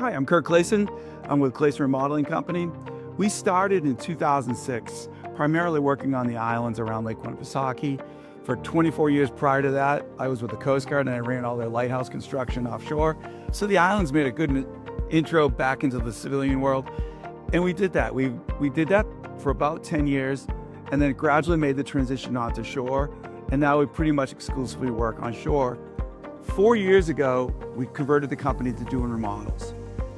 Hi, I'm Kurt Clason. I'm with Clason Remodeling Company. We started in 2006, primarily working on the islands around Lake Winnipesaukee. For 24 years prior to that, I was with the Coast Guard and I ran all their lighthouse construction offshore. So the islands made a good intro back into the civilian world. And we did that. We did that for about 10 years and then gradually made the transition onto shore. And now we pretty much exclusively work on shore. 4 years ago, we converted the company to doing remodels.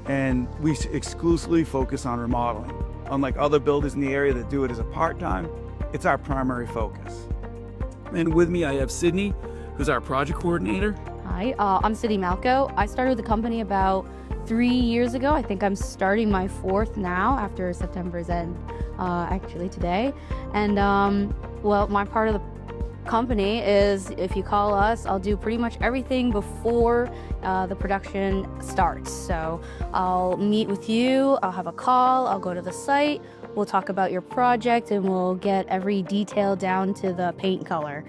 And we exclusively focus on remodeling. Unlike other builders in the area that do it as a part-time, it's our primary focus. And with me, I have Sydney, who's our project coordinator. Hi, I'm Sydney Malco. I started with the company about 3 years ago. I think I'm starting my fourth now after September's end, actually today. And well, my part of the company is, if you call us, I'll do pretty much everything before the production starts. So I'll meet with you, I'll have a call, I'll go to the site, we'll talk about your project, and we'll get every detail down to the paint color.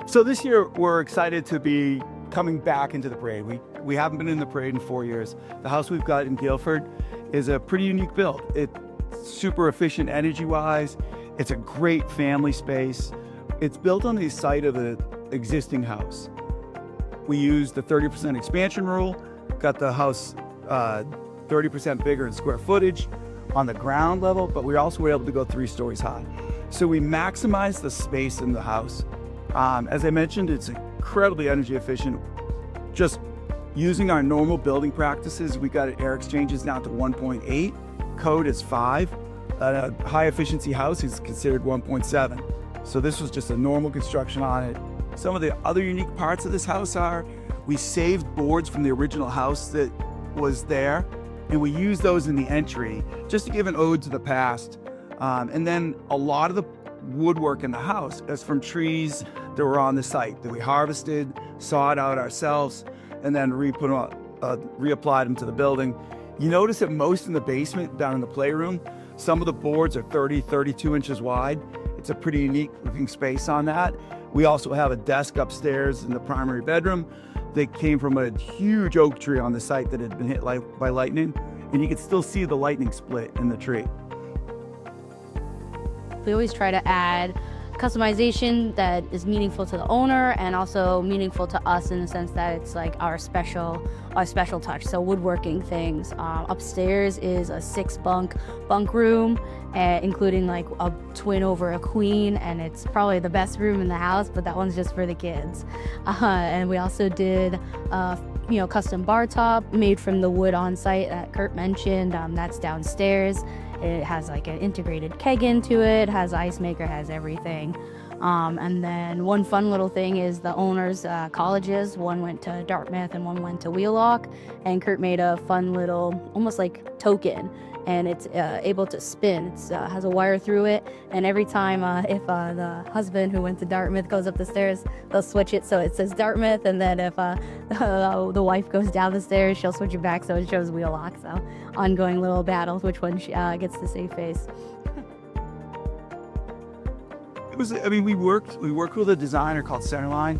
So this year, we're excited to be coming back into the parade. We haven't been in the parade in 4 years. The house we've got in Guilford is a pretty unique build. It's super efficient energy-wise. It's a great family space. It's built on the site of an existing house. We used the 30% expansion rule, got the house 30% bigger in square footage on the ground level, but we also were able to go 3 stories high. So we maximized the space in the house. As I mentioned, it's incredibly energy efficient. Just using our normal building practices, we got air exchanges down to 1.8, code is 5. A high efficiency house is considered 1.7. So this was just a normal construction on it. Some of the other unique parts of this house are, we saved boards from the original house that was there, and we used those in the entry just to give an ode to the past. And then a lot of the woodwork in the house is from trees that were on the site that we harvested, sawed out ourselves, and then reapplied them to the building. You notice that most in the basement, down in the playroom, some of the boards are 30, 32 inches wide. It's a pretty unique looking space on that. We also have a desk upstairs in the primary bedroom that came from a huge oak tree on the site that had been hit by lightning, and you can still see the lightning split in the tree. We always try to add customization that is meaningful to the owner and also meaningful to us in the sense that it's like our special touch. So woodworking things. Upstairs is a 6-bunk bunk room, including like a twin over a queen, and it's probably the best room in the house, but that one's just for the kids. And we also did custom bar top made from the wood on site that Kurt mentioned. That's downstairs. It has like an integrated keg into it, has ice maker, has everything. And then one fun little thing is the owners' colleges. One went to Dartmouth and one went to Wheelock. And Kurt made a fun little, almost like token. And it's able to spin. It has a wire through it. And every time if the husband who went to Dartmouth goes up the stairs, they'll switch it so it says Dartmouth. And then if the wife goes down the stairs, she'll switch it back so it shows Wheelock. So ongoing little battles, which one gets to save face. We worked with a designer called Centerline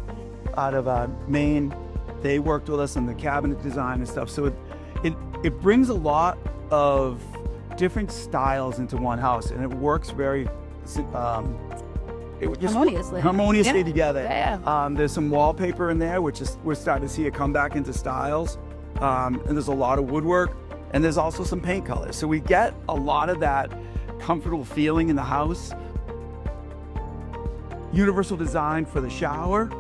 out of Maine. They worked with us on the cabinet design and stuff. So it brings a lot of different styles into one house, and it works very harmoniously together. Yeah. There's some wallpaper in there, which is, we're starting to see a comeback into styles. And there's a lot of woodwork, and there's also some paint colors. So we get a lot of that comfortable feeling in the house. Universal design for the shower,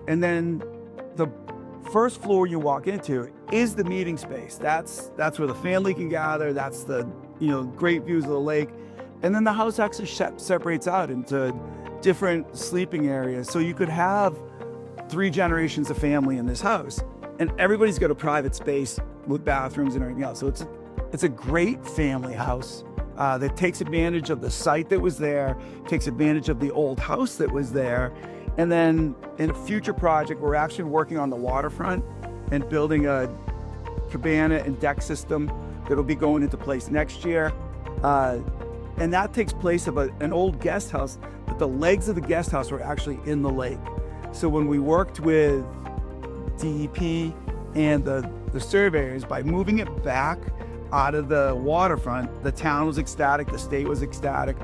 and then the first floor you walk into is the meeting space. That's where the family can gather. That's the great views of the lake, and then the house actually separates out into different sleeping areas. So you could have 3 generations of family in this house, and everybody's got a private space with bathrooms and everything else. So it's a great family house. That takes advantage of the site that was there, takes advantage of the old house that was there. And then in a future project, we're actually working on the waterfront and building a cabana and deck system that'll be going into place next year. And that takes place of an old guest house, but the legs of the guest house were actually in the lake. So when we worked with DEP And the surveyors, by moving it back out of the waterfront, the town was ecstatic, the state was ecstatic,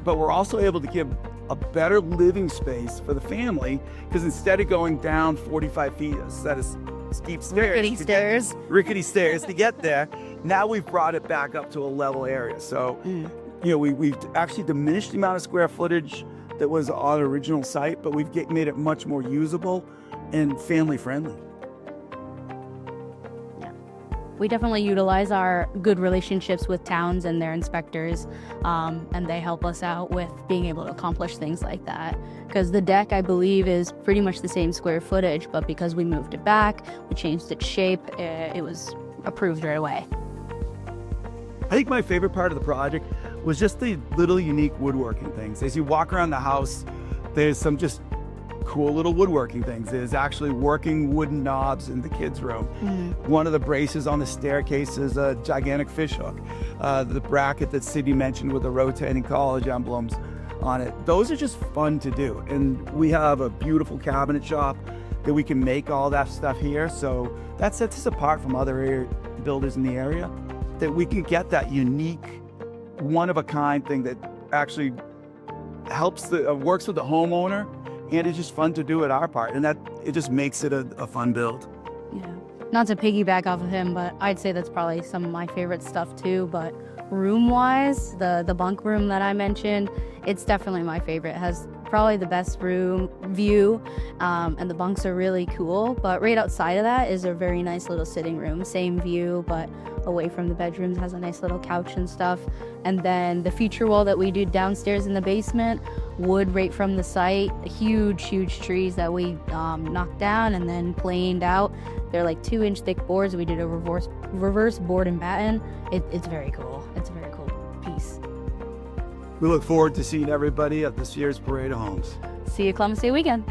but we're also able to give a better living space for the family, because instead of going down 45 feet, a set of steep stairs, rickety stairs to get there, now we've brought it back up to a level area. So, you know, we've actually diminished the amount of square footage that was on the original site, but we've made it much more usable and family friendly. We definitely utilize our good relationships with towns and their inspectors, and they help us out with being able to accomplish things like that. Because the deck, I believe, is pretty much the same square footage, but because we moved it back, we changed its shape, it was approved right away. I think my favorite part of the project was just the little unique woodworking things. As you walk around the house, there's some just cool little woodworking things. There's actually working wooden knobs in the kids' room. One of the braces on the staircase is a gigantic fish hook. The bracket that Sydney mentioned with the rotating college emblems on it. Those are just fun to do. And we have a beautiful cabinet shop that we can make all that stuff here. So that sets us apart from other builders in the area, that we can get that unique, one-of-a-kind thing that actually helps works with the homeowner, and it's just fun to do at our part, and that it just makes it a fun build. Yeah, not to piggyback off of him, but I'd say that's probably some of my favorite stuff too. But room-wise, the bunk room that I mentioned, it's definitely my favorite. It has probably the best room view, and the bunks are really cool. But right outside of that is a very nice little sitting room, same view, but away from the bedrooms, has a nice little couch and stuff. And then the feature wall that we do downstairs in the basement, wood right from the site, huge trees that we knocked down and then planed out. They're like 2-inch thick boards. We did a reverse board and batten. It's very cool. It's a very cool piece. We look forward to seeing everybody at this year's Parade of Homes. See you Columbus Day weekend.